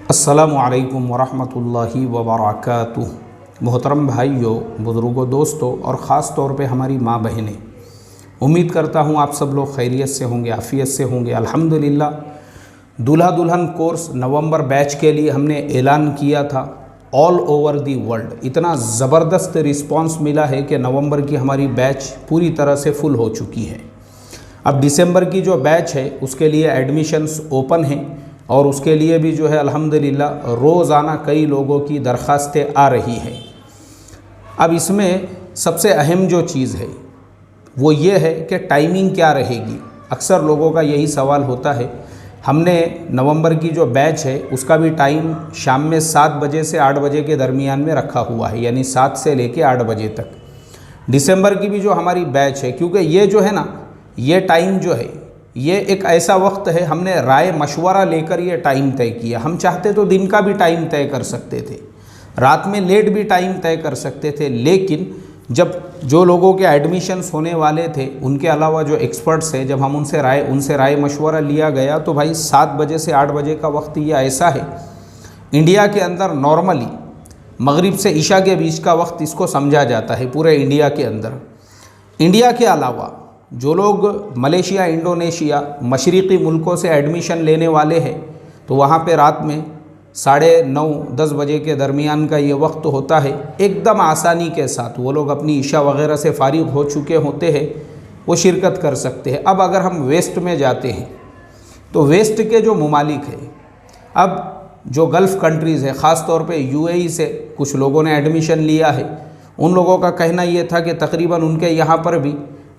अस्सलामुअलैकुम वरहमतुल्लाहि वबरकातुह। मोहतरम भाइयों, बुज़ुर्गों, दोस्तों और ख़ास तौर पे हमारी माँ बहनें, उम्मीद करता हूँ आप सब लोग खैरियत से होंगे, आफ़ियत से होंगे। अल्हम्दुलिल्लाह दूल्हा दुल्हन कोर्स नवंबर बैच के लिए हमने ऐलान किया था ऑल ओवर दी वर्ल्ड। इतना ज़बरदस्त रिस्पांस मिला है कि नवंबर की हमारी बैच पूरी तरह से फुल हो चुकी है। अब दिसंबर की जो बैच है उसके लिए एडमिशन्स ओपन हैं और उसके लिए भी जो है अल्हम्दुलिल्लाह रोज़ाना कई लोगों की दरख्वास्तें आ रही हैं। अब इसमें सबसे अहम जो चीज़ है वो ये है कि टाइमिंग क्या रहेगी। अक्सर लोगों का यही सवाल होता है। हमने नवंबर की जो बैच है उसका भी टाइम शाम में 7 बजे से 8 बजे के दरमियान में रखा हुआ है, यानी 7 से लेके 8 बजे तक। दिसंबर की भी जो हमारी बैच है, क्योंकि ये जो है ना, ये टाइम जो है ये एक ऐसा वक्त है, हमने राय मशवरा लेकर ये टाइम तय किया। हम चाहते तो दिन का भी टाइम तय कर सकते थे, रात में लेट भी टाइम तय कर सकते थे, लेकिन जब जो लोगों के एडमिशन्स होने वाले थे उनके अलावा जो एक्सपर्ट्स हैं, जब हम उनसे राय मशवरा लिया गया तो भाई 7 बजे से 8 बजे का वक्त ये ऐसा है। इंडिया के अंदर नॉर्मली मगरिब से इशा के बीच का वक्त इसको समझा जाता है पूरे इंडिया के अंदर। इंडिया के अलावा जो लोग मलेशिया, इंडोनेशिया, मशरक़ी मुल्कों से एडमिशन लेने वाले हैं तो वहाँ पे रात में 9:30-10 बजे के दरमियान का ये वक्त होता है। एकदम आसानी के साथ वो लोग अपनी इशा वगैरह से फारिग हो चुके होते हैं, वो शिरकत कर सकते हैं। अब अगर हम वेस्ट में जाते हैं तो वेस्ट के जो ममालिक हैं, अब जो गल्फ़ कंट्रीज़ है, ख़ास तौर पे यूएई से कुछ लोगों ने एडमिशन लिया है। उन लोगों का कहना ये था कि तकरीबन उनके यहाँ पर भी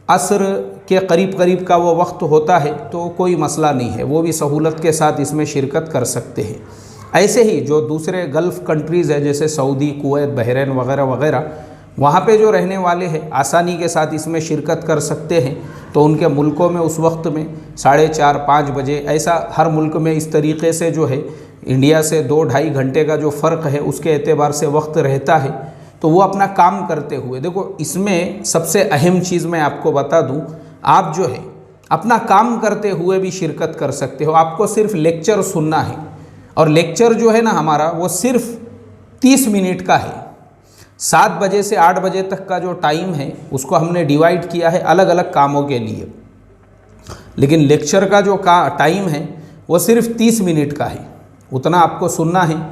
असर के करीब का वो वक्त होता है, तो कोई मसला नहीं है, वो भी सहूलत के साथ इसमें शिरकत कर सकते हैं। ऐसे ही जो दूसरे गल्फ़ कंट्रीज़ है जैसे सऊदी, कुवैत, बहरीन वगैरह वगैरह, वहाँ पे जो रहने वाले हैं आसानी के साथ इसमें शिरकत कर सकते हैं। तो उनके मुल्कों में उस वक्त में 4:30-5 बजे, ऐसा हर मुल्क में इस तरीक़े से जो है इंडिया से 2-2.5 घंटे का जो फ़र्क है उसके एतबार से वक्त रहता है। तो वो अपना काम करते हुए, देखो इसमें सबसे अहम चीज़ मैं आपको बता दूं, आप जो है अपना काम करते हुए भी शिरकत कर सकते हो। आपको सिर्फ लेक्चर सुनना है और लेक्चर जो है ना हमारा वो सिर्फ 30 मिनट का है। 7 बजे से 8 बजे तक का जो टाइम है उसको हमने डिवाइड किया है अलग अलग कामों के लिए, लेकिन लेक्चर का जो टाइम है वो सिर्फ 30 मिनट का है। उतना आपको सुनना है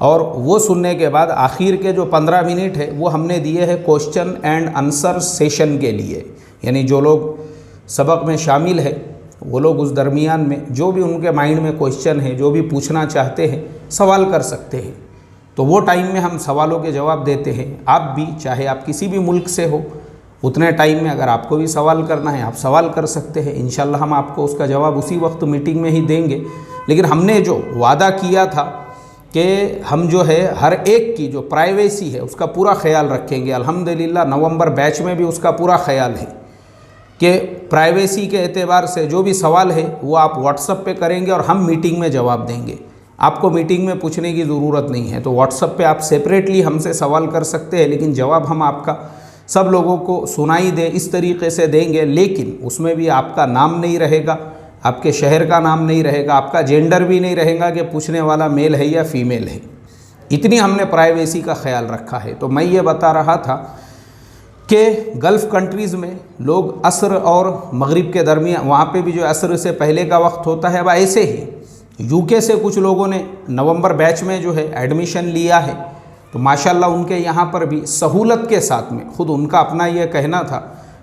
और वो सुनने के बाद आखिर के जो 15 मिनट है वो हमने दिए हैं क्वेश्चन एंड आंसर सेशन के लिए। यानी जो लोग सबक में शामिल है वो लोग उस दरमियान में जो भी उनके माइंड में क्वेश्चन है, जो भी पूछना चाहते हैं, सवाल कर सकते हैं। तो वो टाइम में हम सवालों के जवाब देते हैं। आप भी, चाहे आप किसी भी मुल्क से हो, उतने टाइम में अगर आपको भी सवाल करना है आप सवाल कर सकते हैं। इंशाल्लाह हम आपको उसका जवाब उसी वक्त मीटिंग में ही देंगे। लेकिन हमने जो वादा किया था कि हम जो है हर एक की जो प्राइवेसी है उसका पूरा ख्याल रखेंगे। अल्हम्दुलिल्लाह नवंबर बैच में भी उसका पूरा ख्याल है कि प्राइवेसी के एतबार से जो भी सवाल है वो आप व्हाट्सएप पे करेंगे और हम मीटिंग में जवाब देंगे। आपको मीटिंग में पूछने की ज़रूरत नहीं है, तो व्हाट्सएप पे आप सेपरेटली हमसे सवाल कर सकते हैं, लेकिन जवाब हम आपका सब लोगों को सुनाई दे इस तरीके से देंगे। लेकिन उसमें भी आपका नाम नहीं रहेगा, आपके शहर का नाम नहीं रहेगा, आपका जेंडर भी नहीं रहेगा कि पूछने वाला मेल है या फीमेल है। इतनी हमने प्राइवेसी का ख्याल रखा है। तो मैं ये बता रहा था कि गल्फ़ कंट्रीज़ में लोग असर और मगरिब के दरमियान, वहाँ पे भी जो असर से पहले का वक्त होता है। अब ऐसे ही यूके से कुछ लोगों ने नवंबर बैच में जो है एडमिशन लिया है, तो माशाल्लाह उनके यहाँ पर भी सहूलत के साथ में, खुद उनका अपना ये कहना था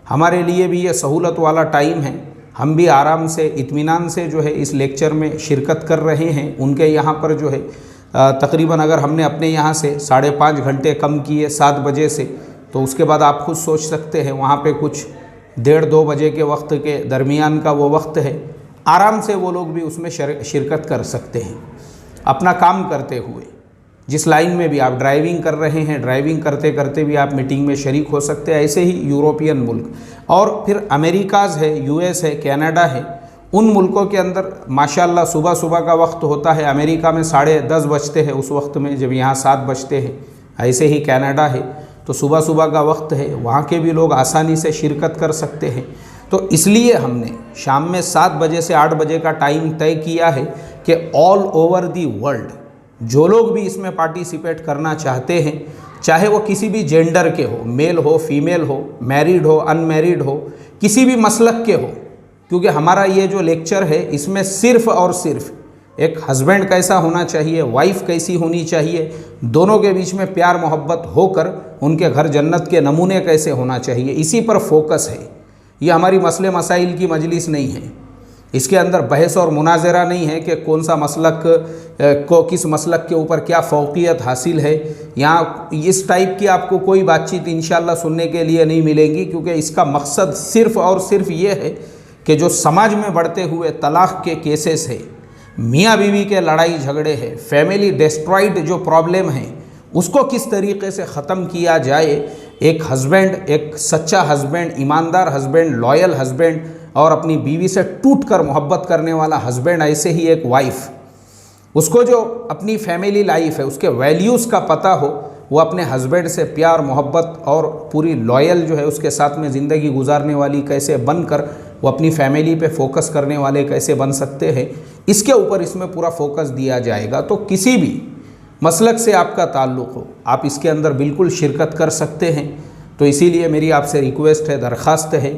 हमारे लिए भी ये सहूलत वाला टाइम है, हम भी आराम से इत्मीनान से जो है इस लेक्चर में शिरकत कर रहे हैं। उनके यहाँ पर जो है तकरीबन अगर हमने अपने यहाँ से 5.5 घंटे कम किए 7 बजे से, तो उसके बाद आप खुद सोच सकते हैं वहाँ पे कुछ 1:30-2 बजे के वक्त के दरमियान का वो वक्त है। आराम से वो लोग भी उसमें शिरकत कर सकते हैं अपना काम करते हुए। जिस लाइन में भी आप ड्राइविंग कर रहे हैं, ड्राइविंग करते करते भी आप मीटिंग में शरीक हो सकते हैं। ऐसे ही यूरोपियन मुल्क और फिर अमेरिकाज़ है, यूएस है, कनाडा है, उन मुल्कों के अंदर माशाल्लाह सुबह सुबह का वक्त होता है। अमेरिका में 10:30 बजते हैं उस वक्त में जब यहाँ 7 बजते हैं। ऐसे ही कनाडा है तो सुबह सुबह का वक्त है, वहाँ के भी लोग आसानी से शिरकत कर सकते हैं। तो इसलिए हमने शाम में 7 बजे से 8 बजे का टाइम तय किया है कि ऑल ओवर दी वर्ल्ड जो लोग भी इसमें पार्टिसिपेट करना चाहते हैं, चाहे वो किसी भी जेंडर के हो, मेल हो, फीमेल हो, मैरिड हो, अनमैरिड हो, किसी भी मसलक के हो, क्योंकि हमारा ये जो लेक्चर है इसमें सिर्फ़ और सिर्फ एक हस्बैंड कैसा होना चाहिए, वाइफ कैसी होनी चाहिए, दोनों के बीच में प्यार मोहब्बत होकर उनके घर जन्नत के नमूने कैसे होना चाहिए, इसी पर फोकस है। ये हमारी मसले मसाइल की मजलिस नहीं है। इसके अंदर बहस और मुनाजरा नहीं है कि कौन सा मसलक को किस मसलक के ऊपर क्या फ़ौक़ियत हासिल है। यहाँ इस टाइप की आपको कोई बातचीत इंशाअल्लाह सुनने के लिए नहीं मिलेंगी, क्योंकि इसका मकसद सिर्फ़ और सिर्फ ये है कि जो समाज में बढ़ते हुए तलाक़ के केसेस है, मियाँ बीवी के लड़ाई झगड़े हैं, फैमिली डिस्ट्रॉयड जो प्रॉब्लम है, उसको किस तरीके से ख़त्म किया जाए। एक हस्बैंड, एक सच्चा हस्बैंड, ईमानदार हस्बैंड, लॉयल हस्बैंड और अपनी बीवी से टूटकर मोहब्बत करने वाला हस्बैंड, ऐसे ही एक वाइफ, उसको जो अपनी फैमिली लाइफ है उसके वैल्यूज़ का पता हो, वो अपने हस्बैंड से प्यार मोहब्बत और पूरी लॉयल जो है उसके साथ में ज़िंदगी गुजारने वाली कैसे बनकर वो अपनी फैमिली पे फोकस करने वाले कैसे बन सकते हैं, इसके ऊपर इसमें पूरा फोकस दिया जाएगा। तो किसी भी मसलक से आपका ताल्लुक़ हो, आप इसके अंदर बिल्कुल शिरकत कर सकते हैं। तो इसीलिए मेरी आपसे रिक्वेस्ट है, दरख्वास्त है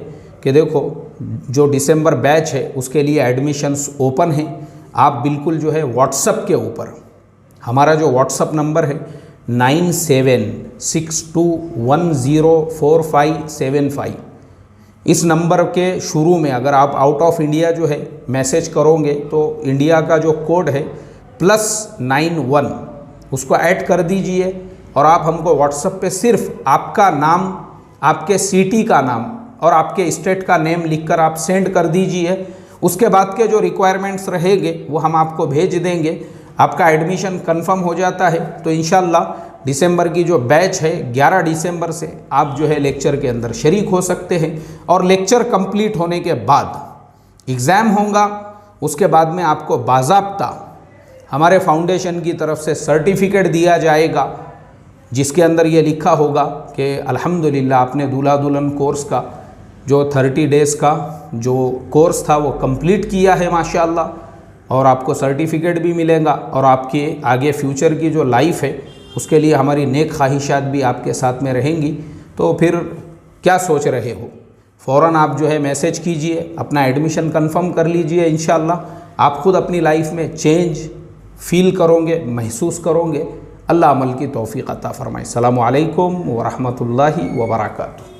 कि देखो, जो दिसंबर बैच है उसके लिए एडमिशन्स ओपन हैं। आप बिल्कुल जो है व्हाट्सएप के ऊपर, हमारा जो व्हाट्सएप नंबर है 9762104575, इस नंबर के शुरू में अगर आप आउट ऑफ इंडिया जो है मैसेज करोगे तो इंडिया का जो कोड है +91 उसको ऐड कर दीजिए और आप हमको व्हाट्सएप पे सिर्फ आपका नाम, आपके सिटी का नाम और आपके स्टेट का नेम लिखकर आप सेंड कर दीजिए। उसके बाद के जो रिक्वायरमेंट्स रहेंगे वो हम आपको भेज देंगे। आपका एडमिशन कंफर्म हो जाता है तो इंशाल्लाह दिसंबर की जो बैच है 11 दिसंबर से आप जो है लेक्चर के अंदर शरीक हो सकते हैं। और लेक्चर कंप्लीट होने के बाद एग्ज़ाम होगा, उसके बाद में आपको बाज़ाब्ता हमारे फाउंडेशन की तरफ से सर्टिफिकेट दिया जाएगा, जिसके अंदर ये लिखा होगा कि अल्हम्दुलिल्लाह आपने दूल्हा दुल्हन कोर्स का जो 30 डेज़ का जो कोर्स था वो कंप्लीट किया है माशाअल्लाह, और आपको सर्टिफिकेट भी मिलेगा। और आपके आगे फ्यूचर की जो लाइफ है उसके लिए हमारी नेक ख्वाहिशात भी आपके साथ में रहेंगी। तो फिर क्या सोच रहे हो, फ़ौरन आप जो है मैसेज कीजिए, अपना एडमिशन कंफर्म कर लीजिए। इंशाअल्लाह आप ख़ुद अपनी लाइफ में चेंज फील करोगे, महसूस करोगे। अल्लाह अमल की तौफ़ीक़ अता फ़रमाए। अस्सलामु अलैकुम व रहमतुल्लाहि व बरकातुहू।